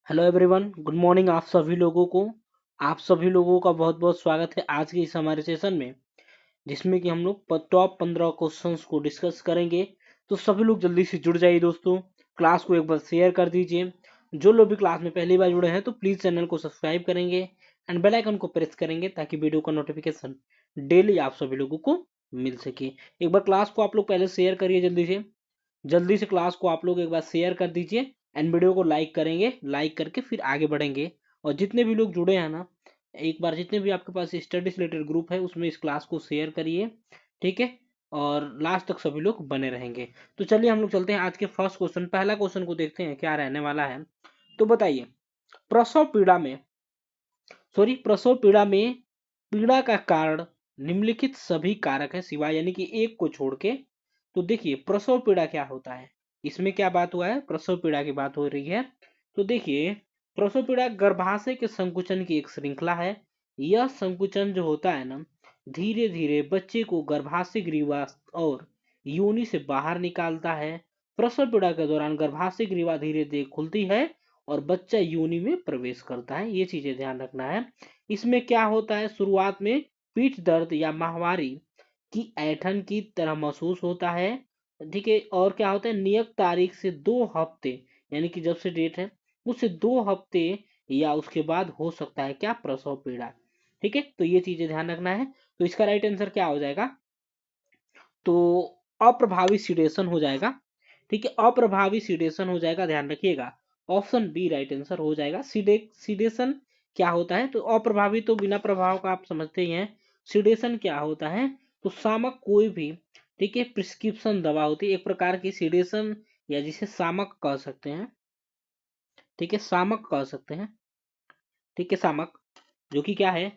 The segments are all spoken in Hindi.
Hello everyone, good morning. आप सभी लोगों का बहुत बहुत स्वागत है आज के इस हमारे सेशन में, जिसमें कि हम लोग टॉप 15 क्वेश्चंस को डिस्कस करेंगे। तो सभी लोग जल्दी से जुड़ जाइए दोस्तों। क्लास को एक बार शेयर कर दीजिए। जो लोग भी क्लास में पहली बार जुड़े हैं तो प्लीज चैनल को सब्सक्राइब करेंगे एंड बेल आइकन को प्रेस करेंगे ताकि वीडियो का नोटिफिकेशन डेली आप सभी लोगों को मिल सके। एक बार क्लास को आप लोग पहले शेयर करिए जल्दी से क्लास को आप लोग एक बार शेयर कर दीजिए एंड वीडियो को लाइक करेंगे। लाइक करके फिर आगे बढ़ेंगे। और जितने भी लोग जुड़े हैं ना, एक बार जितने भी आपके पास स्टडी से रिलेटेड ग्रुप है उसमें इस क्लास को शेयर करिए, ठीक है। और लास्ट तक सभी लोग बने रहेंगे। तो चलिए हम लोग चलते हैं आज के फर्स्ट क्वेश्चन, पहला क्वेश्चन को देखते हैं क्या रहने वाला है। तो बताइए, प्रसव पीड़ा में प्रसव पीड़ा में पीड़ा का कारण निम्नलिखित सभी कारक है सिवाय यानी कि एक को छोड़ के। तो देखिए प्रसव पीड़ा क्या होता है, इसमें क्या बात हुआ है, प्रसव पीड़ा की बात हो रही है। तो देखिए प्रसव पीड़ा गर्भाशय के संकुचन की एक श्रृंखला है। यह संकुचन जो होता है ना, धीरे धीरे बच्चे को गर्भाशय ग्रीवा और योनि से बाहर निकालता है। प्रसव पीड़ा के दौरान गर्भाशय ग्रीवा धीरे धीरे खुलती है और बच्चा योनि में प्रवेश करता है। ये चीजें ध्यान रखना है। इसमें क्या होता है, शुरुआत में पीठ दर्द या माहवारी की ऐंठन की तरह महसूस होता है, ठीक है। और क्या होता है, नियत तारीख से 2 हफ्ते यानी कि जब से डेट है उससे 2 हफ्ते या उसके बाद हो सकता है क्या, प्रसव पीड़ा, ठीक है। तो ये चीजें ध्यान रखना है। तो इसका राइट आंसर क्या हो जाएगा, तो अप्रभावी सीडेशन हो जाएगा, ठीक है। अप्रभावी सीडेशन हो जाएगा, ध्यान रखिएगा। ऑप्शन बी राइट आंसर हो जाएगा। सीडेशन क्या होता है, तो अप्रभावी तो बिना प्रभाव का आप समझते ही हैं। सीडेशन क्या होता है, तो सामक कोई भी, ठीक है, प्रिस्क्रिप्शन दवा होती है एक प्रकार की सीडेशन, या जिसे सामक कह सकते हैं, ठीक है, सामक कह सकते हैं, ठीक है, सामक जो कि क्या है,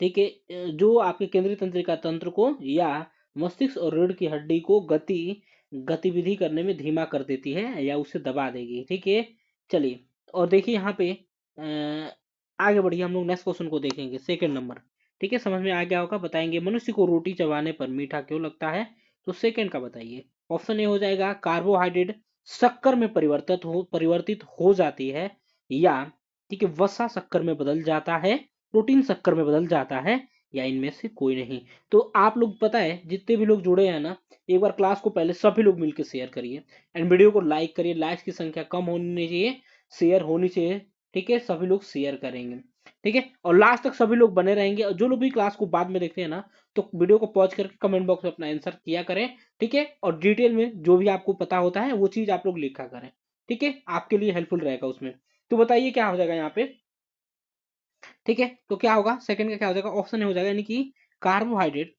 ठीक है, जो आपके केंद्रीय तंत्रिका तंत्र को या मस्तिष्क और रीढ़ की हड्डी को गतिविधि करने में धीमा कर देती है या उसे दबा देगी, ठीक है। चलिए, और देखिए यहाँ पे आगे बढ़िए, हम लोग नेक्स्ट क्वेश्चन को देखेंगे, सेकंड नंबर, ठीक है। समझ में आ गया होगा। बताएंगे मनुष्य को रोटी चबाने पर मीठा क्यों लगता है। तो सेकंड का बताइए। ऑप्शन ए हो जाएगा कार्बोहाइड्रेट शक्कर में परिवर्तित हो जाती है, या ठीक है वसा शक्कर में बदल जाता है, प्रोटीन शक्कर में बदल जाता है, या इनमें से कोई नहीं। तो आप लोग पता है जितने भी लोग जुड़े हैं ना, एक बार क्लास को पहले सभी लोग मिलकर शेयर करिए एंड वीडियो को लाइक करिए। लाइक्स की संख्या कम होनी चाहिए, शेयर होनी चाहिए, ठीक है। सभी लोग शेयर करेंगे, ठीक है। और लास्ट तक सभी लोग बने रहेंगे। और जो लोग भी क्लास को बाद में देखते हैं ना, तो वीडियो को पॉज करके कमेंट बॉक्स में अपना आंसर किया करें, ठीक है। और डिटेल में जो भी आपको पता होता है वो चीज आप लोग लिखा करें, ठीक है, आपके लिए हेल्पफुल रहेगा उसमें। तो बताइए क्या हो जाएगा यहाँ पे, ठीक है। तो क्या होगा, सेकंड का क्या हो जाएगा, ऑप्शन हो जाएगा, यानी कि कार्बोहाइड्रेट,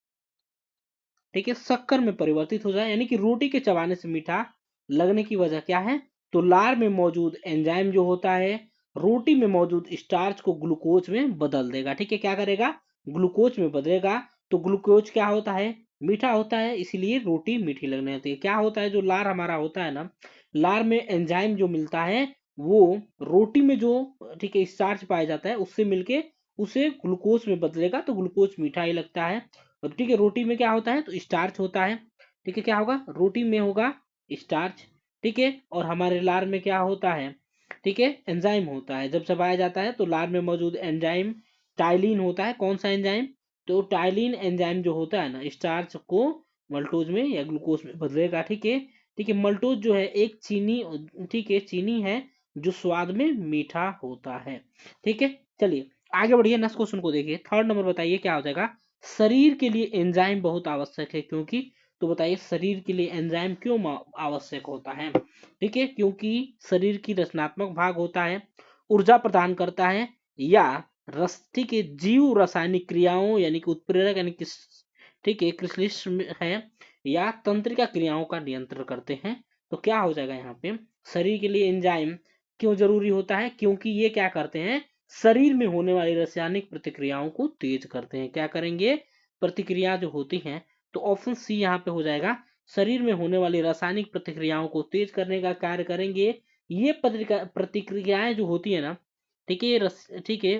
ठीक है, शक्कर में परिवर्तित हो जाए, यानी कि रोटी के चबाने से मीठा लगने की वजह क्या है, तो लार में मौजूद एंजाइम जो होता है रोटी में मौजूद स्टार्च को ग्लूकोज में बदल देगा, ठीक है। क्या करेगा, ग्लूकोज में बदलेगा। तो ग्लूकोज क्या होता है, मीठा होता है, इसीलिए रोटी मीठी लगने लगती है। क्या होता है, जो लार हमारा होता है ना, लार में एंजाइम जो मिलता है वो रोटी में जो, ठीक है, स्टार्च पाया जाता है उससे मिलके उसे ग्लूकोज में बदलेगा, तो ग्लूकोज मीठा ही लगता है। और ठीक है, रोटी में क्या होता है, तो स्टार्च होता है, ठीक है। क्या होगा, रोटी में होगा स्टार्च, ठीक है। और हमारे लार में क्या होता है, ठीक है, एंजाइम होता है। जब चबाया जाता है तो लार में मौजूद एंजाइम टाइलिन होता है। कौन सा एंजाइम, तो टाइलिन एंजाइम जो होता है ना, स्टार्च को मल्टोज में या ग्लूकोज में बदलेगा, ठीक है। ठीक है, मल्टोज जो है एक चीनी, ठीक है, चीनी है जो स्वाद में मीठा होता है, ठीक है। चलिए आगे बढ़िए, नेक्स्ट क्वेश्चन को देखिए। थर्ड नंबर बताइए क्या हो जाएगा, शरीर के लिए एंजाइम बहुत आवश्यक है क्योंकि। तो बताइए शरीर के लिए एंजाइम क्यों आवश्यक होता है, ठीक है, क्योंकि शरीर की रचनात्मक भाग होता है, ऊर्जा प्रदान करता है, या ठीक है जीव रासायनिक क्रियाओं यानी कि उत्प्रेरक यानी कि, ठीक है, क्रिस्टलिस्ट है, या तंत्रिका क्रियाओं का नियंत्रण करते हैं। तो क्या हो जाएगा यहाँ पे, शरीर के लिए एंजाइम क्यों जरूरी होता है, क्योंकि ये क्या करते हैं, शरीर में होने वाली रासायनिक प्रतिक्रियाओं को तेज करते हैं। क्या करेंगे, प्रतिक्रिया जो होती हैं, तो ऑप्शन सी यहाँ पे हो जाएगा, शरीर में होने वाली रासायनिक प्रतिक्रियाओं को तेज करने का कार्य करेंगे। ये प्रतिक्रियाएं जो होती है ना, ठीक है, ठीक है,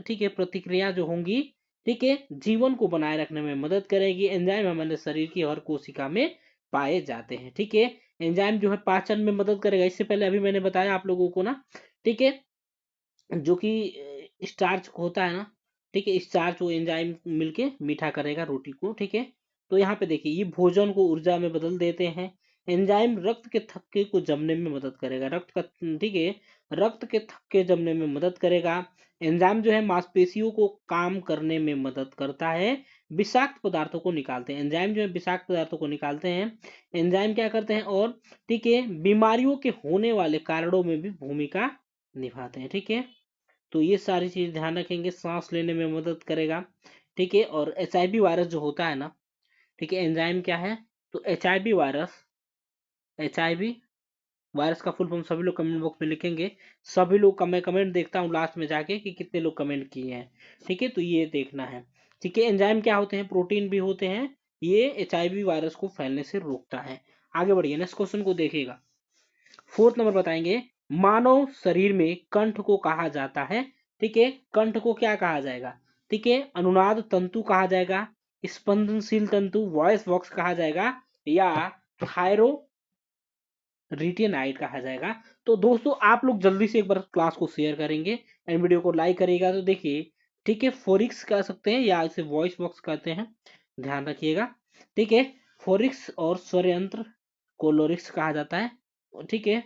ठीक है, प्रतिक्रिया जो होंगी, ठीक है, जीवन को बनाए रखने में मदद करेगी। एंजाइम हमारे शरीर की हर कोशिका में पाए जाते हैं, ठीक है। एंजाइम जो है पाचन में मदद करेगा, इससे पहले अभी मैंने बताया आप लोगों को ना, ठीक है। जो कि स्टार्च होता है ना, ठीक है, स्टार्च वो एंजाइम मिलके मीठा करेगा रोटी को, ठीक है। तो यहाँ पे देखिए ये भोजन को ऊर्जा में बदल देते हैं। एंजाइम रक्त के थक्के को जमने में मदद करेगा, रक्त का, ठीक है, रक्त के थक्के जमने में मदद करेगा। एंजाइम जो है मांसपेशियों को काम करने में मदद करता है, विषाक्त पदार्थों को निकालते हैं, एंजाइम जो है विषाक्त पदार्थों को निकालते हैं। एंजाइम क्या करते हैं, और ठीक है, बीमारियों के होने वाले कारणों में भी भूमिका निभाते हैं, ठीक है। तो ये सारी चीज ध्यान रखेंगे, सांस लेने में मदद करेगा, ठीक है। और एचआईवी वायरस जो होता है ना, ठीक है, एंजाइम क्या है, तो एचआईवी वायरस, एचआईवी वायरस का फुल फॉर्म सभी लोग कमेंट बॉक्स में लिखेंगे। सभी लोग का मैं कमेंट देखता हूँ लास्ट में जाके कि कितने लोग कमेंट किए हैं, ठीक है, तो ये देखना है, ठीक है। एंजाइम क्या होते हैं, प्रोटीन भी होते हैं, ये एचआईवी वायरस को फैलने से रोकता है। आगे बढ़िए, नेक्स्ट क्वेश्चन को देखिएगा। फोर्थ नंबर बताएंगे, मानव शरीर में कंठ को कहा जाता है, ठीक है, कंठ को क्या कहा जाएगा, ठीक है, अनुनाद तंतु कहा जाएगा, स्पंदनशील तंतु वॉइस बॉक्स कहा जाएगा, या थायरो रिटेनाइड कहा जाएगा। तो दोस्तों आप लोग जल्दी से एक बार क्लास को शेयर करेंगे एंड वीडियो को लाइक करिएगा। तो देखिए, ठीक है, फोरिक्स कह सकते हैं या इसे वॉइस बॉक्स कहते हैं, ध्यान रखिएगा, ठीक है। फोरिक्स और स्वर यंत्र को लोरिक्स कहा जाता है, ठीक है,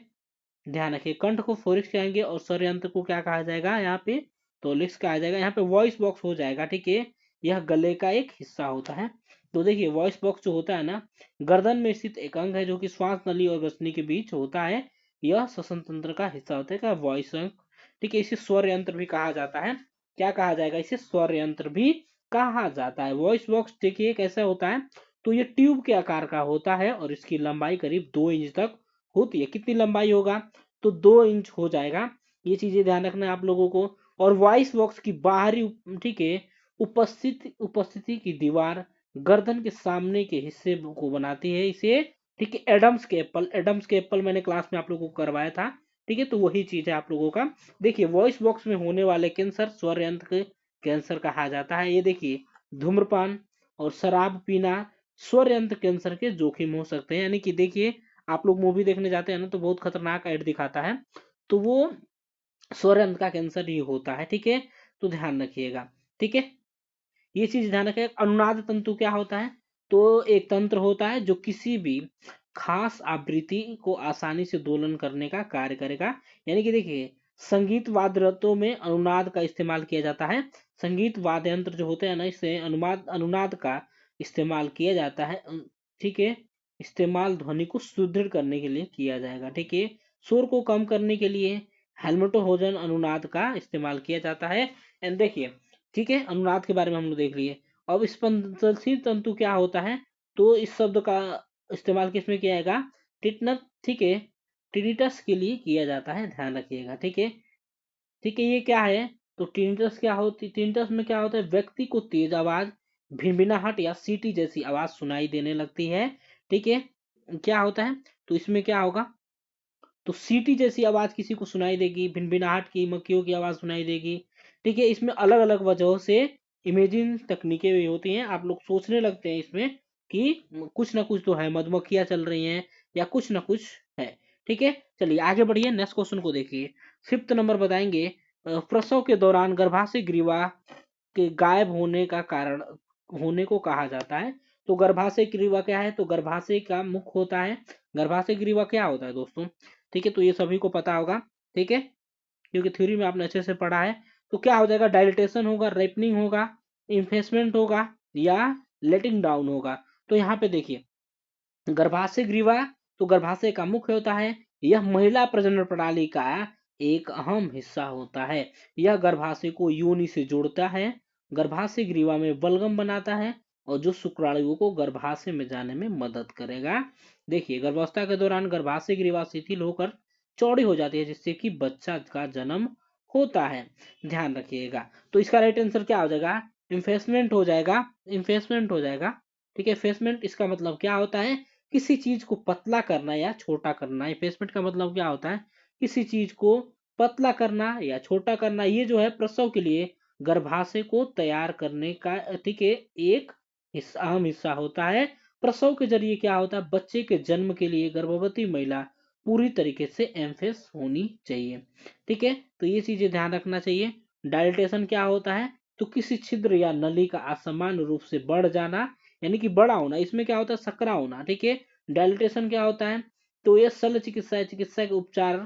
ध्यान रखिए। कंठ को फोरिक्स कहेंगे और स्वर यंत्र को क्या कहा जाएगा, यहाँ पे तो लिक्स कहा जाएगा। यहाँ पे वॉइस बॉक्स हो जाएगा, ठीक है, यह गले का एक हिस्सा होता है। तो देखिए वॉइस बॉक्स जो होता है ना, गर्दन में स्थित एक अंग है जो कि श्वास नली और ग्रसनी के बीच होता है, यह श्वसन तंत्र का हिस्सा होता है, क्या वॉइस अंग, ठीक है। इसे स्वर यंत्र भी कहा जाता है, क्या कहा जाएगा, इसे स्वर यंत्र भी कहा जाता है। वॉइस बॉक्स देखिए कैसा होता है, तो ये ट्यूब के आकार का होता है और इसकी लंबाई करीब 2 इंच तक होती है। कितनी लंबाई होगा, तो 2 इंच हो जाएगा। ये चीजें ध्यान रखना है आप लोगों को। और वॉइस बॉक्स की बाहरी, ठीक है, उपस्थिति की दीवार गर्दन के सामने के हिस्से को बनाती है इसे, ठीक है। एडम्स के एप्पल, एडम्स के एप्पल मैंने क्लास में आप लोगों को करवाया था, ठीक है, तो वही चीज है आप लोगों का। देखिए वॉइस बॉक्स में होने वाले कैंसर स्वर यंत्र के कैंसर कहा जाता है। ये देखिए, धूम्रपान और शराब पीना स्वर यंत्र कैंसर के जोखिम हो सकते हैं। यानी कि देखिए, आप लोग मूवी देखने जाते हैं ना, तो बहुत खतरनाक एड दिखाता है, तो वो स्वर यंत्र का कैंसर ही होता है, ठीक है, तो ध्यान रखिएगा, ठीक है। ये चीज ध्यान रखें। अनुनाद तंतु क्या होता है, तो एक तंत्र होता है जो किसी भी खास आवृत्ति को आसानी से दोलन करने का कार्य करेगा। यानी कि देखिए, संगीत वाद्य यंत्रों में अनुनाद का इस्तेमाल किया जाता है। संगीत वाद्य यंत्र जो होते हैं ना, इससे अनुनाद का इस्तेमाल किया जाता है, ठीक है। इस्तेमाल ध्वनि को सुदृढ़ करने के लिए किया जाएगा, ठीक है। शोर को कम करने के लिए हेल्मेटोहोजन अनुनाद का इस्तेमाल किया जाता है। एंड देखिए, ठीक है, अनुनाद के बारे में हम लोग देख लिए। अब स्पंदनशील तंतु क्या होता है, तो इस शब्द का इस्तेमाल किस में किया जाएगा, टिटनस, ठीक है, टिनिटस के लिए किया जाता है, ध्यान रखिएगा, ठीक है, ठीक है। ये क्या है, तो टिनिटस क्या होती, टिनिटस में क्या होता है, व्यक्ति को तेज आवाज, भिनभिनाहट या सीटी जैसी आवाज सुनाई देने लगती है, ठीक है। क्या होता है, तो इसमें क्या होगा, तो सीटी जैसी आवाज किसी को सुनाई देगी, भिनभिनाहट की, मक्खियों की आवाज सुनाई देगी, ठीक है। इसमें अलग अलग वजहों से इमेजिंग तकनीकें भी होती हैं। आप लोग सोचने लगते हैं इसमें कि कुछ ना कुछ तो है, मधुमक्खियां चल रही हैं या कुछ ना कुछ है, ठीक है। चलिए आगे बढ़िए, नेक्स्ट क्वेश्चन को देखिए। फिफ्थ नंबर बताएंगे, प्रसव के दौरान गर्भाशय ग्रीवा के गायब होने का कारण होने को कहा जाता है। तो गर्भाशय ग्रीवा क्या है, तो गर्भाशय का मुख होता है। गर्भाशय ग्रीवा क्या होता है दोस्तों, ठीक है, तो ये सभी को पता होगा, ठीक है, क्योंकि थ्योरी में आपने अच्छे से पढ़ा है। तो क्या हो जाएगा, डायलिटेशन होगा, रेपनिंग होगा, इन्फेसमेंट होगा, या लेटिंग डाउन होगा। तो यहाँ पे देखिए, गर्भाशय ग्रीवा तो गर्भाशय का मुख्य होता है, यह महिला प्रजनन प्रणाली का एक अहम हिस्सा होता है। यह गर्भाशय को योनि से जोड़ता है, गर्भाशय ग्रीवा में बलगम बनाता है, और जो शुक्राणुओं को गर्भाशय में जाने में मदद करेगा। देखिए, गर्भावस्था के दौरान गर्भाशय ग्रीवा शिथिल होकर चौड़ी हो जाती है, जिससे कि बच्चा का जन्म होता है, ध्यान रखिएगा। तो इसका राइट आंसर क्या हो जाएगा, इन्फेसमेंट हो जाएगा, इन्फेसमेंट हो जाएगा, ठीक है। इन्फेसमेंट इसका मतलब क्या होता है, किसी चीज को पतला करना या छोटा करना। इन्फेसमेंट का मतलब क्या होता है, किसी चीज को पतला करना या छोटा करना। ये जो है प्रसव के लिए गर्भाशय को तैयार करने का, ठीक है, एक अहम हिस्सा होता है। प्रसव के जरिए क्या होता है, बच्चे के जन्म के लिए गर्भवती महिला पूरी तरीके से एम्फेस होनी चाहिए। ठीक है, तो ये चीजें ध्यान रखना चाहिए। डायलेटेशन क्या होता है, तो किसी छिद्र या नली का असामान्य रूप से बढ़ जाना, यानी कि बड़ा होना, इसमें क्या होता है, सकरा होना। ठीक है, डायलिटेशन क्या होता है, तो ये शल्य चिकित्सा के उपचार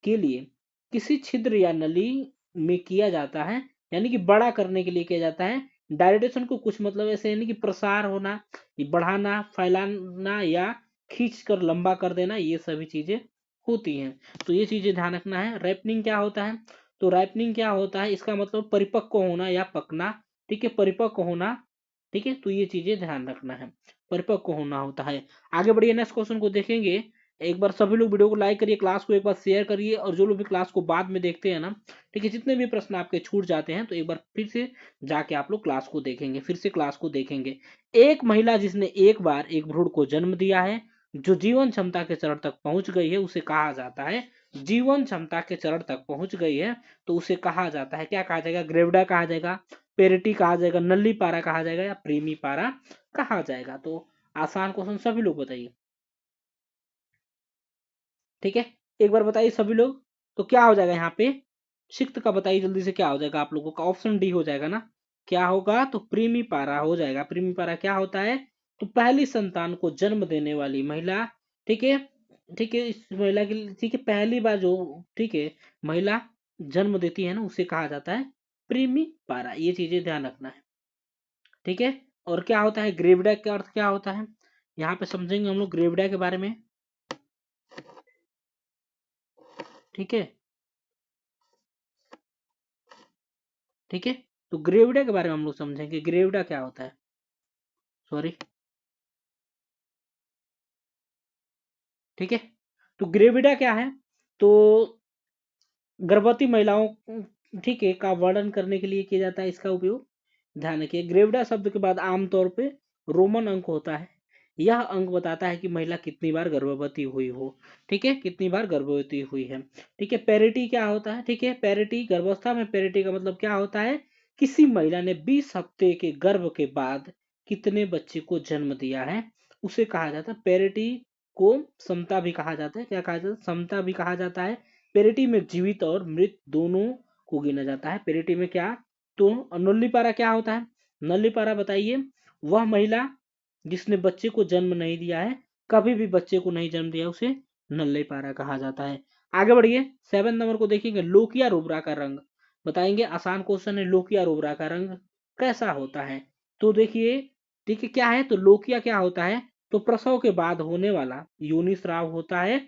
के लिए किसी छिद्र या नली में किया जाता है, यानी कि बड़ा करने के लिए किया जाता है। डायलिटेशन को कुछ मतलब ऐसे, यानी कि प्रसार होना, बढ़ाना, फैलाना या खींच कर लंबा कर देना, ये सभी चीजें होती हैं। तो ये चीजें ध्यान रखना है। रैपनिंग क्या होता है, तो रैपनिंग क्या होता है, इसका मतलब परिपक्व होना या पकना। ठीक है, परिपक्व होना। ठीक है, तो ये चीजें ध्यान रखना है, परिपक्व होना होता है। आगे बढ़िए, नेक्स्ट क्वेश्चन को देखेंगे। एक बार सभी लोग वीडियो को लाइक करिए, क्लास को एक बार शेयर करिए, और जो लोग भी क्लास को बाद में देखते हैं ना, ठीक है, जितने भी प्रश्न आपके छूट जाते हैं तो एक बार फिर से जाके आप लोग क्लास को देखेंगे, फिर से क्लास को देखेंगे। एक महिला जिसने एक बार एक भ्रूण को जन्म दिया है, जो जीवन क्षमता के चरण तक पहुंच गई है, उसे कहा जाता है, जीवन क्षमता के चरण तक पहुंच गई है तो उसे कहा जाता है, क्या कहा जाएगा, ग्रेविडा कहा जाएगा, पेरिटी कहा जाएगा, नल्ली पारा कहा जाएगा, या प्रीमी पारा कहा जाएगा। तो आसान क्वेश्चन सभी लोग बताइए। ठीक है, एक बार बताइए सभी लोग, तो क्या हो जाएगा यहाँ पे, सिक्त का बताइए जल्दी से, क्या हो जाएगा आप लोगों का, ऑप्शन डी हो जाएगा ना। क्या होगा, तो प्रीमी पारा हो जाएगा। प्रीमी पारा क्या होता है, तो पहली संतान को जन्म देने वाली महिला। ठीक है, ठीक है, इस महिला के लिए, ठीक है, पहली बार जो, ठीक है, महिला जन्म देती है ना, उसे कहा जाता है प्रीमी पारा। ये चीजें ध्यान रखना है। ठीक है, और क्या होता है ग्रेविडा का अर्थ क्या होता है, यहाँ पे समझेंगे हम लोग ग्रेविडा के बारे में। ठीक है, ठीक है, तो ग्रेविडा के बारे में हम लोग समझेंगे, ग्रेविडा क्या होता है, सॉरी। ठीक है, तो ग्रेविडा क्या है, तो गर्भवती महिलाओं, ठीक है, का वर्णन करने के लिए किया जाता है इसका उपयोग। ध्यान रखिए, ग्रेविडा शब्द के बाद आमतौर पे रोमन अंक होता है। यह अंक बताता है कि महिला कितनी बार गर्भवती हुई हो। ठीक है, कितनी बार गर्भवती हुई है। ठीक है, पेरिटी क्या होता है, ठीक है, पेरिटी, गर्भावस्था में पेरिटी का मतलब क्या होता है, किसी महिला ने 20 हफ्ते के गर्भ के बाद कितने बच्चे को जन्म दिया है, उसे कहा जाता है पेरिटी। को समता भी कहा जाता है, क्या कहा जाता है, समता भी कहा जाता है। पेरिटी में जीवित और मृत दोनों को गिना जाता है। पेरिटी में क्या, तो नल्लीपारा क्या होता है, नल्लीपारा बताइए, वह महिला जिसने बच्चे को जन्म नहीं दिया है, कभी भी बच्चे को नहीं जन्म दिया, उसे नल्लीपारा कहा जाता है। आगे बढ़िए, 7 नंबर को देखेंगे, लोकिया रुब्रा का रंग बताएंगे। आसान क्वेश्चन है, लोकिया रुब्रा का रंग कैसा होता है, तो देखिए, ठीक है, क्या है, तो लोकिया क्या होता है, तो प्रसव के बाद होने वाला योनि स्राव होता है।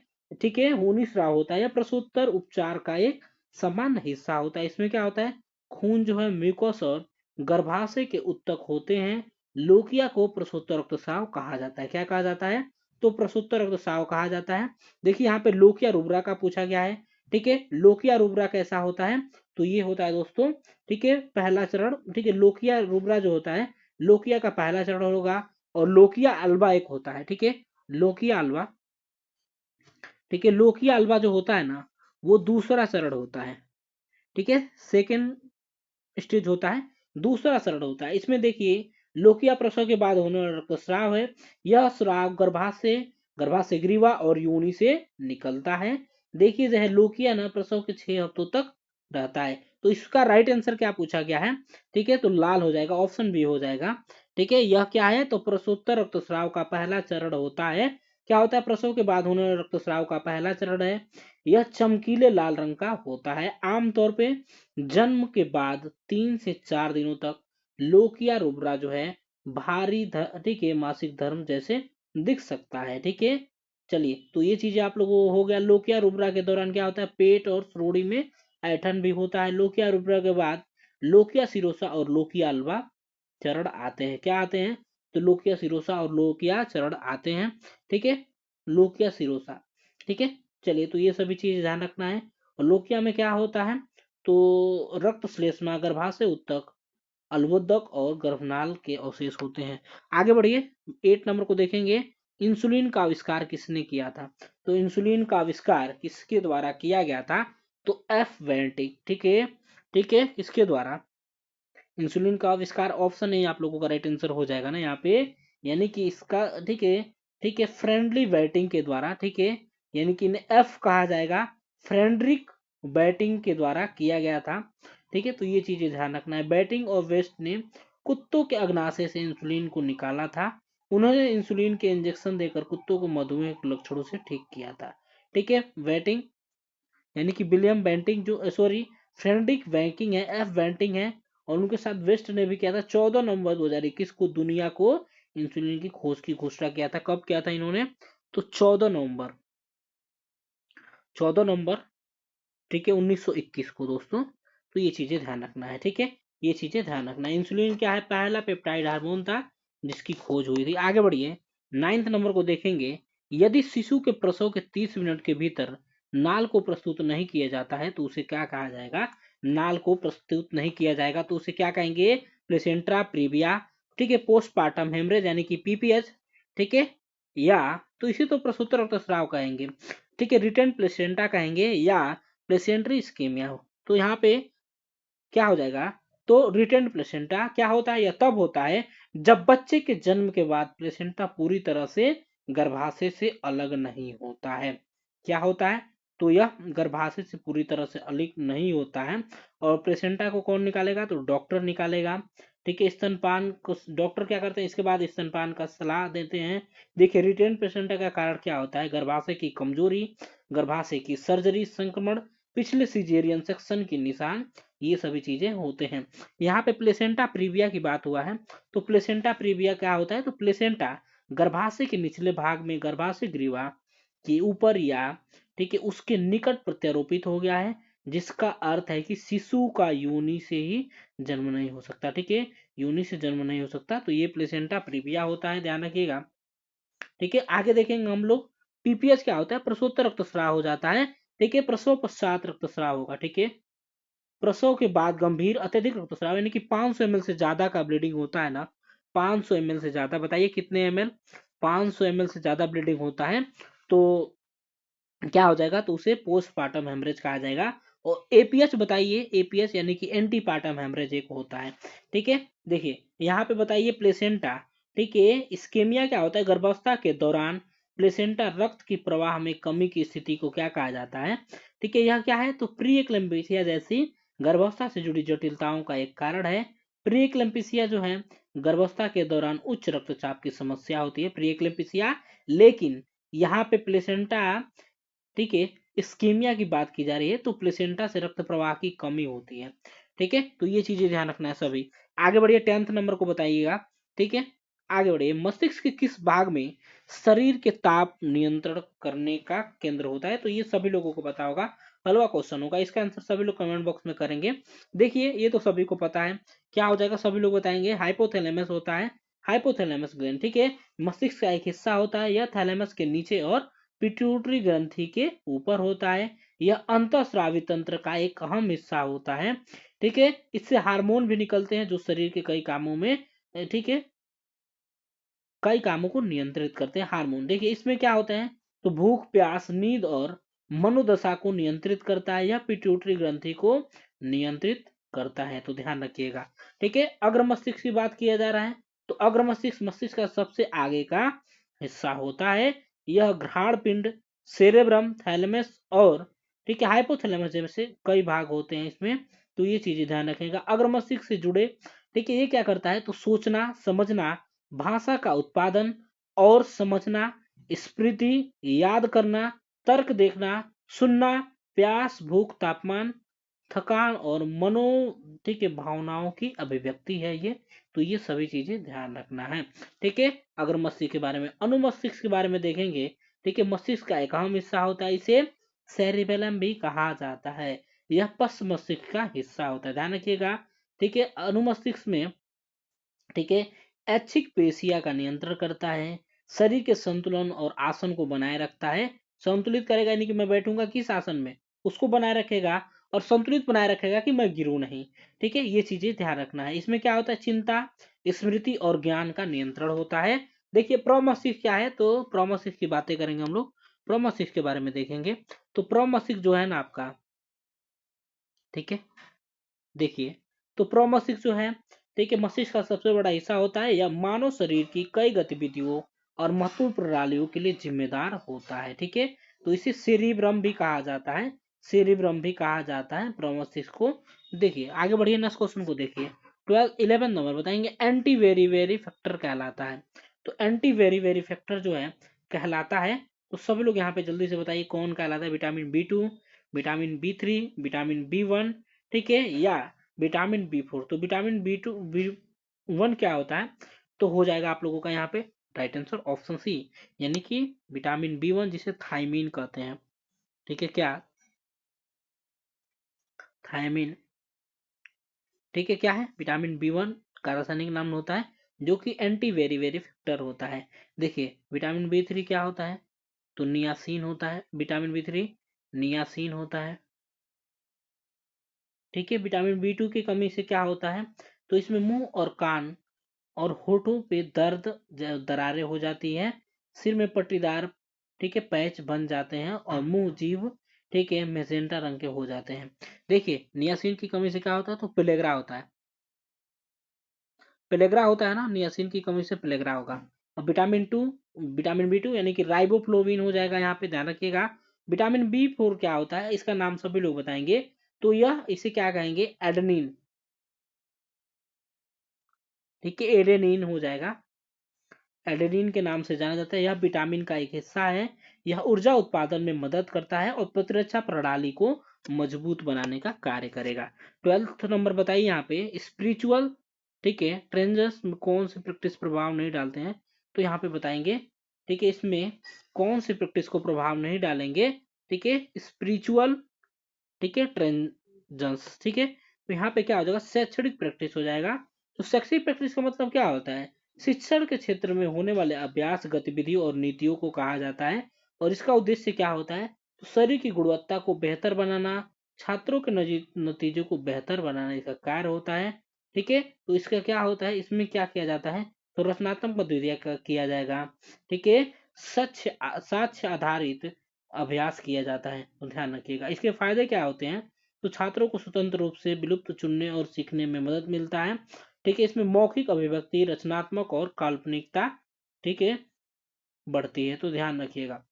ठीक है, योनि स्राव होता है, या प्रसूतर उपचार का एक सामान्य हिस्सा होता है। इसमें क्या होता है, खून जो है म्यूकस और गर्भाशय के उत्तक होते हैं। लोकिया को प्रसूतर रक्तस्राव कहा जाता है, क्या कहा जाता है, तो प्रसूतर रक्तस्राव कहा जाता है। देखिए यहाँ पे लोकिया रुब्रा का पूछा गया है। ठीक है, लोकिया रुब्रा कैसा होता है, तो ये होता है दोस्तों, ठीक है, पहला चरण। ठीक है, लोकिया रुब्रा जो होता है, लोकिया का पहला चरण होगा, और लोकिया अल्बा एक होता है। ठीक है, लोकिया अल्बा, ठीक है, लोकिया अल्बा जो होता है ना, वो दूसरा चरण होता है। ठीक है, सेकेंड स्टेज होता है, दूसरा चरण होता है। इसमें देखिए, लोकिया प्रसव के बाद होने वाला रक्तस्राव है। यह स्राव गर्भाशय ग्रीवा और योनि से निकलता है। देखिए जो है, लोकिया ना प्रसव के 6 हफ्तों तक रहता है। तो इसका राइट आंसर क्या पूछा गया है, ठीक है, तो लाल हो जाएगा, ऑप्शन बी हो जाएगा। ठीक है, यह क्या है, तो प्रसूतर रक्तस्राव का पहला चरण होता है। क्या होता है, प्रसव के बाद होने वाले रक्तस्राव का पहला चरण है। यह चमकीले लाल रंग का होता है। आमतौर पे जन्म के बाद 3 से 4 दिनों तक लोकिया रुब्रा जो है ठीक है, मासिक धर्म जैसे दिख सकता है। ठीक है, चलिए, तो ये चीजें आप लोगों को हो गया। लोकिया रुब्रा के दौरान क्या होता है, पेट और श्रोणि में ऐठन भी होता है। लोकिया रुब्रा के बाद लोकिया सिरोसा और लोकिया अल्वा चरण आते हैं। क्या आते हैं, तो लोकिया सिरोसा और लोकिया चरण आते हैं। ठीक है, लोकिया सिरोसा। ठीक है, चलिए, तो ये सभी चीज ध्यान रखना है। और लोकिया में क्या होता है, तो रक्त श्लेष्मा, गर्भाशय उत्तक, अल्वोदक और गर्भनाल के अवशेष होते हैं। आगे बढ़िए, 8 नंबर को देखेंगे, इंसुलिन का आविष्कार किसने किया था, तो इंसुलिन का आविष्कार किसके द्वारा किया गया था, तो एफ वेंटिक। ठीक है, ठीक है, किसके द्वारा, इंसुलिन का आविष्कार, ऑप्शन नहीं आप लोगों का राइट आंसर हो जाएगा ना यहाँ पे, यानी कि इसका, ठीक है, ठीक है, फ्रेंडली वेटिंग के द्वारा। ठीक है, यानी कि इन्हें एफ कहा जाएगा, फ्रेडरिक बैटिंग के द्वारा किया गया था। ठीक है, तो ये चीजें ध्यान रखना है। बैटिंग और वेस्ट ने कुत्तों के अग्नाशय से इंसुलिन को निकाला था। उन्होंने इंसुलिन के इंजेक्शन देकर कुत्तों को मधुमेह के लक्षणों से ठीक किया था। ठीक है, बैटिंग यानी कि विलियम बेंटिंग जो सॉरी फ्रेडरिक बैंकिंग है, एफ बेंटिंग है, और उनके साथ वेस्ट ने भी किया था 14 नवंबर 2021 को दुनिया को इंसुलिन की खोज की घोषणा किया था। कब किया था इन्होंने? तो 14 नवंबर ठीक है 1921 को दोस्तों। तो ये चीजें ध्यान रखना है। ठीक है, ये चीजें ध्यान रखना है। इंसुलिन क्या है? पहला पेप्टाइड हार्मोन था जिसकी खोज हुई थी। आगे बढ़िए, 9th नंबर को देखेंगे। यदि शिशु के प्रसव के 30 मिनट के भीतर नाल को प्रस्तुत नहीं किया जाता है तो उसे क्या कहा जाएगा? नाल को प्रस्तुत नहीं किया जाएगा तो उसे क्या कहेंगे? प्लेसेंट्रा प्रीविया। ठीक है, पोस्टपार्टम हेमरेज यानी कि पीपीएच। ठीक है, या तो इसे तो प्रसूतर रक्तस्राव कहेंगे। ठीक है, रिटर्न प्लेसेंटा कहेंगे, या प्लेसेंट्री इस्कीमिया। तो यहाँ पे क्या हो जाएगा? तो रिटेंड प्लेसेंटा क्या होता है? यह तब होता है जब बच्चे के जन्म के बाद प्लेसेंटा पूरी तरह से गर्भाशय से अलग नहीं होता है। क्या होता है? तो यह गर्भाशय से पूरी तरह से अलग नहीं होता है। और प्लेसेंटा को कौन निकालेगा? तो डॉक्टर निकालेगा। ठीक है, स्तनपान को डॉक्टर क्या करते हैं? इसके बाद स्तनपान का सलाह देते हैं। देखिए, रिटेन प्लेसेंटा का कारण क्या होता है? गर्भाशय की कमजोरी, गर्भाशय की सर्जरी, संक्रमण, पिछले सिजेरियन सेक्शन के निशान, ये सभी चीजें होते हैं। यहाँ पे प्लेसेंटा प्रीविया की बात हुआ है। तो प्लेसेंटा प्रीविया क्या होता है? तो प्लेसेंटा गर्भाशय के निचले भाग में गर्भाशय ग्रीवा के ऊपर या ठीक है उसके निकट प्रत्यारोपित हो गया है, जिसका अर्थ है कि शिशु का योनि से ही जन्म नहीं हो सकता। ठीक है, योनि से जन्म नहीं हो सकता, तो ये प्लेसेंटा प्रीविया होता है, ध्यान रखिएगा। ठीक है, आगे देखेंगे हम लोग। पीपीएच क्या होता है? प्रसवोत्तर रक्तस्राव हो जाता है। ठीक है, प्रसव पश्चात रक्तस्राव होगा। ठीक है, प्रसव के बाद गंभीर अत्यधिक रक्तस्राव यानी कि 500 ml से ज्यादा का ब्लीडिंग होता है ना, 500 ml से ज्यादा, बताइए कितने ml? 500 ml से ज्यादा ब्लीडिंग होता है तो क्या हो जाएगा? तो उसे पोस्टपार्टम हेमरेज कहा जाएगा। और एपीएच बताइए, एपीएच यानी कि एंटी पार्टम हेमरेज एक होता है। ठीक है, देखिए यहाँ पे बताइए प्लेसेंटा। ठीक है, इस्केमिया क्या होता है? गर्भावस्था के दौरान प्लेसेंटा रक्त की प्रवाह में कमी की स्थिति को क्या कहा जाता है? ठीक है, यह क्या है? तो प्री एक्लेम्पिसिया जैसी गर्भावस्था से जुड़ी जटिलताओं का एक कारण है। प्री एक्लेम्पिसिया जो है गर्भावस्था के दौरान उच्च रक्तचाप की समस्या होती है, प्री एक्लेम्पिसिया। लेकिन यहाँ पे प्लेसेंटा ठीक है इस्कीमिया की बात की जा रही है तो प्लेसेंटा से रक्त प्रवाह की कमी होती है। ठीक है, तो ये चीजें ध्यान रखना है सभी। आगे बढ़िए, 10th नंबर को बताइएगा। ठीक है, आगे बढ़िए, मस्तिष्क के किस भाग में शरीर के ताप नियंत्रण करने का केंद्र होता है? तो ये सभी लोगों को पता होगा, हलवा क्वेश्चन होगा, इसका आंसर सभी लोग कमेंट बॉक्स में करेंगे। देखिए, ये तो सभी को पता है, क्या हो जाएगा? सभी लोग बताएंगे हाइपोथैलेमस होता है, हाइपोथैलेमस ग्लैंड। ठीक है, मस्तिष्क का एक हिस्सा होता है, यह थैलेमस के नीचे और पिट्यूटरी ग्रंथि के ऊपर होता है। यह अंतःस्रावी तंत्र का एक अहम हिस्सा होता है। ठीक है, इससे हार्मोन भी निकलते हैं जो शरीर के कई कामों में ठीक है कई कामों को नियंत्रित करते हैं। हार्मोन देखिए इसमें क्या होते हैं? तो भूख, प्यास, नींद और मनोदशा को नियंत्रित करता है, या पिट्यूटरी ग्रंथि को नियंत्रित करता है, तो ध्यान रखिएगा। ठीक है, अग्र मस्तिष्क की बात किया जा रहा है तो अग्र मस्तिष्क मस्तिष्क का सबसे आगे का हिस्सा होता है। यह घ्राण पिंड, सेरेब्रम, थैलेमस और ठीक है हाइपोथैलेमस जैसे कई भाग होते हैं इसमें, तो ये चीजें ध्यान रखेगा। अग्र मस्तिष्क से जुड़े ठीक है ये क्या करता है? तो सोचना, समझना, भाषा का उत्पादन और समझना, स्मृति, याद करना, तर्क देखना, सुनना, प्यास, भूख, तापमान, थकान और मनो ठीक है भावनाओं की अभिव्यक्ति है ये। तो ये सभी चीजें ध्यान रखना है। ठीक है, अगर मस्तिष्क के बारे में, अनुमस्तिष्क के बारे में देखेंगे। ठीक है, मस्तिष्क का एक अहम हिस्सा होता है, इसे सेरिबेलम भी कहा जाता है। यह पश्च मस्तिष्क का हिस्सा होता है, ध्यान रखिएगा। ठीक है, अनुमस्तिष्क में ठीक है ऐच्छिक पेशिया का नियंत्रण करता है, शरीर के संतुलन और आसन को बनाए रखता है। संतुलित करेगा यानी कि मैं बैठूंगा किस आसन में, उसको बनाए रखेगा, और संतुलित बनाए रखेगा कि मैं गिरूं नहीं। ठीक है, ये चीजें ध्यान रखना है। इसमें क्या होता है? चिंता, स्मृति और ज्ञान का नियंत्रण होता है। देखिए प्रमस्तिष्क क्या है? तो प्रमस्तिष्क की बातें करेंगे हम लोग, प्रमस्तिष्क के बारे में देखेंगे। तो प्रमस्तिष्क जो है ना आपका, ठीक है देखिए, तो प्रमस्तिष्क जो है ठीक है मस्तिष्क का सबसे बड़ा हिस्सा होता है। यह मानव शरीर की कई गतिविधियों और महत्वपूर्ण प्रणालियों के लिए जिम्मेदार होता है। ठीक है, तो इसे सेरिब्रम भी कहा जाता है, सेरिब्रम भी कहा जाता है मस्तिष्क को। देखिए आगे बढ़िए, नेक्स्ट क्वेश्चन को देखिए। 11 नंबर बताएंगे एंटी वेरी वेरी फैक्टर कहलाता है। तो एंटी वेरी वेरी फैक्टर जो है कहलाता है, तो सभी लोग यहाँ पे जल्दी से बताइए कौन कहलाता है। Vitamin B2, vitamin B3, vitamin B1, ठीक है, या विटामिन B4। तो विटामिन B2 B1 क्या होता है, तो हो जाएगा आप लोगों का यहाँ पे राइट आंसर ऑप्शन सी, यानी कि विटामिन B1 जिसे थायमीन कहते हैं। ठीक है, क्या थायमीन, ठीक है, क्या है विटामिन B1 का रासायनिक नाम होता है, जो कि एंटी वेरी वेरी फैक्टर होता है। देखिए विटामिन B3 क्या होता है, तो नियासिन होता है, विटामिन B3 नियासिन होता है। ठीक है, विटामिन B2 की कमी से क्या होता है, तो इसमें मुंह और कान और होठों पे दर्द, दरारें हो जाती है, सिर में पट्टीदार, ठीक है, पैच बन जाते हैं, और मुंह जीभ, ठीक है, मैजेंटा रंग के हो जाते हैं। देखिए नियासिन की कमी से क्या होता है, तो पेलेग्रा होता है, पेलेग्रा होता है ना, नियासिन की कमी से पेलेग्रा होगा। और विटामिन B2 यानी कि राइबोफ्लोविन हो जाएगा, यहाँ पे ध्यान रखिएगा। विटामिन B4 क्या होता है, इसका नाम सभी लोग बताएंगे, तो यह इसे क्या कहेंगे, एडेनिन, ठीक है, एडेनिन हो जाएगा, एडेनिन के नाम से जाना जाता है। यह विटामिन का एक हिस्सा है, यह ऊर्जा उत्पादन में मदद करता है और प्रतिरक्षा प्रणाली को मजबूत बनाने का कार्य करेगा। 12th नंबर बताइए यहाँ पे स्पिरिचुअल, ठीक है, ट्रेंजर्स में कौन से प्रैक्टिस प्रभाव नहीं डालते हैं, तो यहाँ पे बताएंगे, ठीक है, इसमें कौन से प्रैक्टिस को प्रभाव नहीं डालेंगे, ठीक है, स्पिरिचुअल, ठीक है, ट्रेंजर्स, ठीक है। तो यहाँ पे क्या हो जाएगा, शैक्षणिक प्रैक्टिस हो जाएगा। तो शैक्षणिक प्रैक्टिस का मतलब क्या होता है, शिक्षण के क्षेत्र में होने वाले अभ्यास गतिविधि और नीतियों को कहा जाता है, और इसका उद्देश्य क्या होता है, तो शरीर की गुणवत्ता को बेहतर बनाना, छात्रों के नतीजों को बेहतर बनाने का कार्य होता है। ठीक है, तो इसका क्या होता है, इसमें क्या किया जाता है, तो रचनात्मक गतिविधियां किया जाएगा। ठीक है, साक्ष्य आधारित अभ्यास किया जाता है, तो ध्यान रखिएगा। इसके फायदे क्या होते हैं, तो छात्रों को स्वतंत्र रूप से विलुप्त चुनने और सीखने में मदद मिलता है। ठीक है, इसमें मौखिक अभिव्यक्ति, रचनात्मक और काल्पनिकता, ठीक है, बढ़ती है, तो ध्यान रखिएगा।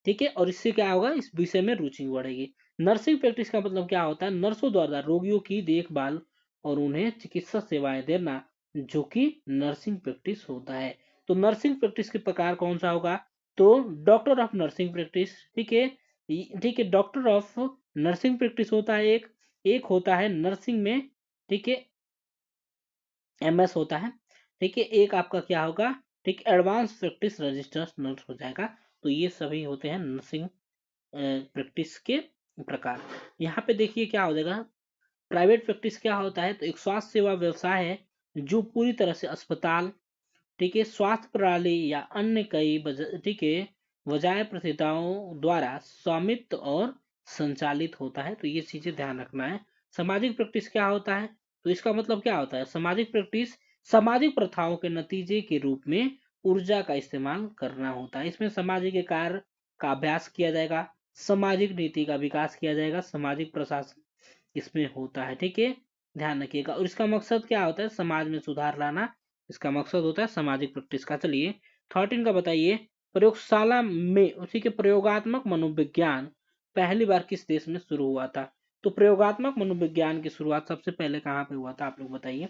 ठीक है, और इससे क्या होगा, इस विषय में रुचि बढ़ेगी। नर्सिंग प्रैक्टिस का मतलब क्या होता है, नर्सों द्वारा रोगियों की देखभाल और उन्हें चिकित्सा सेवाएं देना, जो कि नर्सिंग प्रैक्टिस होता है। तो नर्सिंग प्रैक्टिस के प्रकार कौन सा होगा, तो डॉक्टर ऑफ नर्सिंग प्रैक्टिस, ठीक है, ठीक है, डॉक्टर ऑफ नर्सिंग प्रैक्टिस होता है एक, एक होता है नर्सिंग में, ठीक है, MS होता है। ठीक है, एक आपका क्या होगा, ठीक, एडवांस प्रैक्टिस रजिस्टर्स नर्स हो जाएगा। तो ये सभी होते हैं नर्सिंग प्रैक्टिस के प्रकार। यहाँ पे देखिए क्या हो जाएगा, प्राइवेट प्रैक्टिस क्या होता है, तो एक स्वास्थ्य सेवा व्यवसाय है जो पूरी तरह से अस्पताल, ठीक है, स्वास्थ्य प्रणाली या अन्य कई ठीक है, बजाय प्रतियोगिताओं द्वारा स्वामित्व और संचालित होता है। तो ये चीजें ध्यान रखना है। सामाजिक प्रैक्टिस क्या होता है, तो इसका मतलब क्या होता है, सामाजिक प्रैक्टिस सामाजिक प्रथाओं के नतीजे के रूप में ऊर्जा का इस्तेमाल करना होता है। इसमें सामाजिक कार्य का अभ्यास किया जाएगा, सामाजिक नीति का विकास किया जाएगा, सामाजिक प्रशासन इसमें होता है। ठीक है, ध्यान रखिएगा। और इसका मकसद क्या होता है, समाज में सुधार लाना, इसका मकसद होता है सामाजिक प्रैक्टिस का। चलिए 13 का बताइए, प्रयोगशाला में उसी के प्रयोगात्मक मनोविज्ञान पहली बार किस देश में शुरू हुआ था। तो प्रयोगात्मक मनोविज्ञान की शुरुआत सबसे पहले कहाँ पे हुआ था, आप लोग बताइए।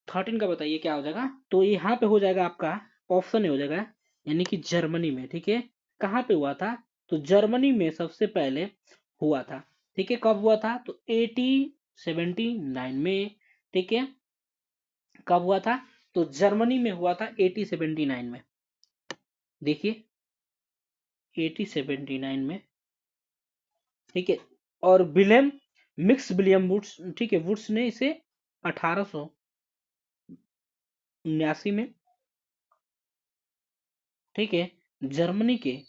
13 का बताइए क्या हो जाएगा, तो यहाँ पे हो जाएगा आपका ऑप्शन हो जाएगा, यानी कि जर्मनी में। ठीक है, कहाँ पे हुआ था, तो जर्मनी में सबसे पहले हुआ था। ठीक है, कब हुआ था, तो 1879 में। ठीक है, कब हुआ था, तो जर्मनी में हुआ था 1879 में। देखिए 1879 में। ठीक है, और विलियम वुड्स, ठीक है, वुड्स ने इसे 1879 में, ठीक है, जर्मनी के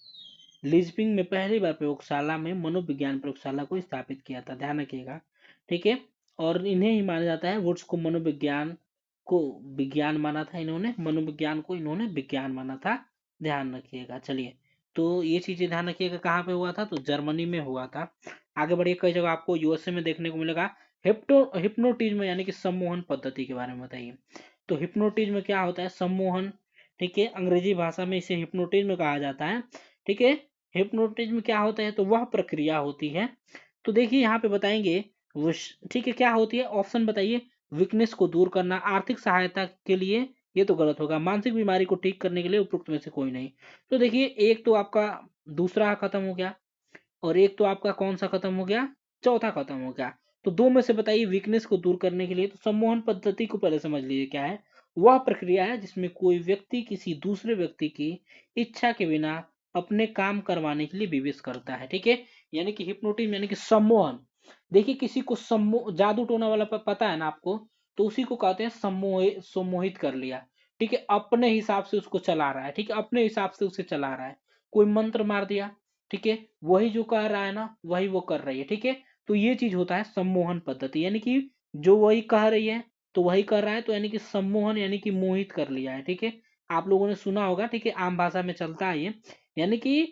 लीजपिंग में पहली बार प्रयोगशाला में मनोविज्ञान प्रयोगशाला को स्थापित किया था, ध्यान रखिएगा। ठीक है, और इन्हें ही माना जाता है, वुड्स को मनोविज्ञान को विज्ञान माना था इन्होंने, मनोविज्ञान को इन्होंने विज्ञान माना था, ध्यान रखिएगा। चलिए, तो ये चीजें ध्यान रखिएगा, कहाँ पे हुआ था, तो जर्मनी में हुआ था। आगे बढ़िए, कई जगह आपको USA में देखने को मिलेगा। हिप्नोटिज्म यानी कि सम्मोहन पद्धति के बारे में बताइए। तो हिप्नोटिज्म क्या होता है, सम्मोहन ठीक है, अंग्रेजी भाषा में इसे हिप्नोटिज्म कहा जाता है। ठीक है, हिप्नोटिज्म क्या होता है, तो वह प्रक्रिया होती है। तो देखिए यहाँ पे बताएंगे ठीक है, क्या होती है, ऑप्शन बताइए। वीकनेस को दूर करना, आर्थिक सहायता के लिए, ये तो गलत होगा। मानसिक बीमारी को ठीक करने के लिए, उपरोक्त में से कोई नहीं। तो देखिए एक तो आपका दूसरा खत्म हो गया, और एक तो आपका कौन सा खत्म हो गया, चौथा खत्म हो गया। तो दो में से बताइए वीकनेस को दूर करने के लिए। तो सम्मोहन पद्धति को पहले समझ लीजिए क्या है। वह प्रक्रिया है जिसमें कोई व्यक्ति किसी दूसरे व्यक्ति की इच्छा के बिना अपने काम करवाने के लिए विवश करता है। ठीक है, यानी कि हिप्नोटिज्म यानी कि सम्मोहन। देखिए किसी को जादू टोना वाला पता है ना आपको, तो उसी को कहते हैं सम्मोहित कर लिया। ठीक है, अपने हिसाब से उसको चला रहा है। ठीक है, अपने हिसाब से उसे चला रहा है। कोई मंत्र मार दिया, ठीक है, वही जो कह रहा है ना वही वो कर रही है। ठीक है, तो ये चीज होता है सम्मोहन पद्धति, यानी कि जो वही कह रही है तो वही कर रहा है, तो यानी कि सम्मोहन यानी कि मोहित कर लिया है। ठीक है, आप लोगों ने सुना होगा। ठीक है, आम भाषा में चलता है ये, यानी कि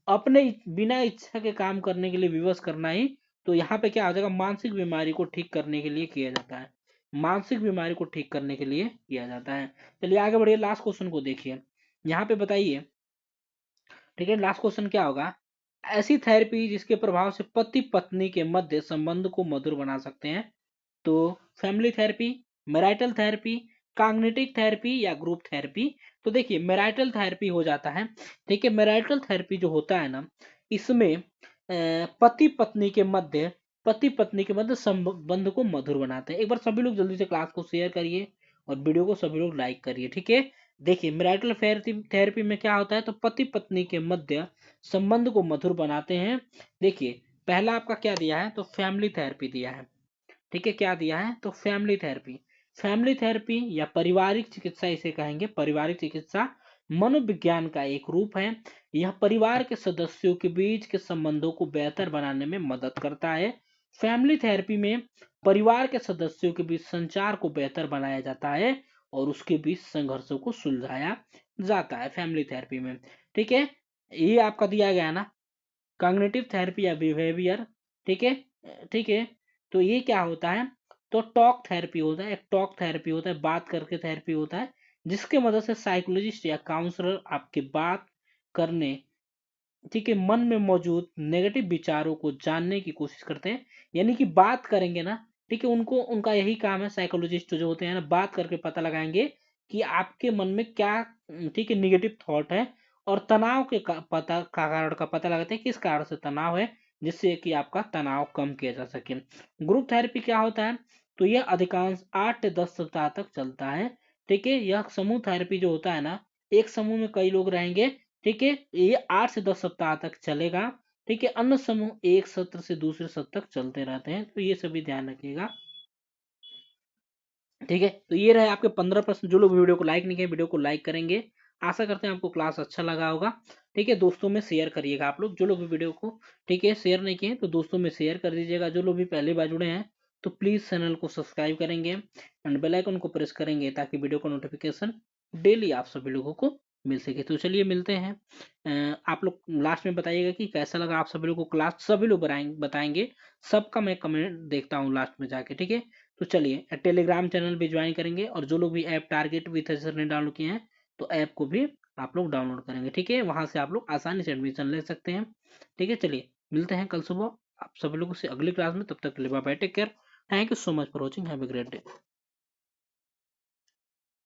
अपने बिना इच्छा के काम करने के लिए विवश करना ही। तो यहाँ पे क्या हो जाएगा, मानसिक बीमारी को ठीक करने के लिए किया जाता है। मानसिक बीमारी को ठीक करने के लिए किया जाता है। चलिए आगे बढ़िए, लास्ट क्वेश्चन को देखिए। यहाँ पे बताइए, ठीक है, लास्ट क्वेश्चन क्या होगा, ऐसी थेरेपी जिसके प्रभाव से पति पत्नी के मध्य संबंध को मधुर बना सकते हैं। तो family therapy, marital therapy, cognitive therapy या ग्रुप थेरेपी। तो देखिए मैरिटल थेरेपी हो जाता है। ठीक है, मैरिटल थेरेपी जो होता है ना, इसमें पति पत्नी के मध्य संबंध को मधुर बनाते हैं। एक बार सभी लोग जल्दी से क्लास को शेयर करिए और वीडियो को सभी लोग लाइक करिए। ठीक है, देखिए मैरिटल थेरेपी में क्या होता है, तो पति पत्नी के मध्य संबंध को मधुर बनाते हैं। देखिए पहला आपका क्या दिया है, तो फैमिली थेरेपी दिया है। ठीक है, क्या दिया है, तो फैमिली थेरेपी। फैमिली थेरेपी या पारिवारिक चिकित्सा इसे कहेंगे। पारिवारिक चिकित्सा मनोविज्ञान का एक रूप है। यह परिवार के सदस्यों के बीच के संबंधों को बेहतर बनाने में मदद करता है। फैमिली थेरेपी में परिवार के सदस्यों के बीच संचार को बेहतर बनाया जाता है और उसके बीच संघर्षों को सुलझाया जाता है फैमिली थेरेपी में। ठीक है, ये आपका दिया गया ना, कॉग्निटिव थेरेपी या बिहेवियर। ठीक है, ठीक है, तो ये क्या होता है, तो टॉक थेरेपी होता है। एक टॉक थेरेपी होता है, बात करके थेरेपी होता है, जिसके मदद से साइकोलॉजिस्ट या काउंसलर आपके बात करने, ठीक है, मन में मौजूद नेगेटिव विचारों को जानने की कोशिश करते हैं। यानी कि बात करेंगे ना, ठीक है, उनको उनका यही काम है, साइकोलॉजिस्ट जो होते हैं ना, बात करके पता लगाएंगे कि आपके मन में क्या, ठीक है, निगेटिव थॉट है, और तनाव के कारण का पता लगाते हैं किस कारण से तनाव है, जिससे कि आपका तनाव कम किया जा सके। ग्रुप थेरेपी क्या होता है, तो यह अधिकांश 8 से 10 सप्ताह तक चलता है। ठीक है, यह समूह थेरेपी जो होता है ना, एक समूह में कई लोग रहेंगे। ठीक है, ये 8 से 10 सप्ताह तक चलेगा। ठीक है, अन्य समूह एक सत्र से दूसरे सत्र तक चलते रहते हैं, तो ये सभी ध्यान रखिएगा। ठीक है, तो ये रहे आपके 15 प्रश्न। जो लोग वीडियो को लाइक नहीं किए, वीडियो को लाइक करेंगे। आशा करते हैं आपको क्लास अच्छा लगा होगा। ठीक है, दोस्तों में शेयर करिएगा आप लोग, जो लोग भी वीडियो को, ठीक है, शेयर नहीं किए तो दोस्तों में शेयर कर दीजिएगा। जो लोग भी पहली बार जुड़े हैं तो प्लीज चैनल को सब्सक्राइब करेंगे एंड बेल आइकन को प्रेस करेंगे, ताकि वीडियो का नोटिफिकेशन डेली आप सभी लोगों को मिल सके। तो चलिए मिलते हैं। आप लोग लास्ट में बताइएगा कि कैसा लगा आप सभी लोगों को क्लास, सभी लोग बताएंगे। सबका मैं कमेंट देखता हूँ लास्ट में जाके। ठीक है, तो चलिए टेलीग्राम चैनल भी ज्वाइन करेंगे, और जो लोग भी ऐप टारगेट विथ सर ने डाउनलोड किए हैं तो ऐप को भी आप लोग डाउनलोड करेंगे। ठीक है, वहां से आप लोग आसानी से एडमिशन ले सकते हैं। ठीक है, चलिए मिलते हैं कल सुबह आप सभी लोगों से अगली क्लास में। तब तक के लिए bye bye, take care, thank you so much for watching, have a great day.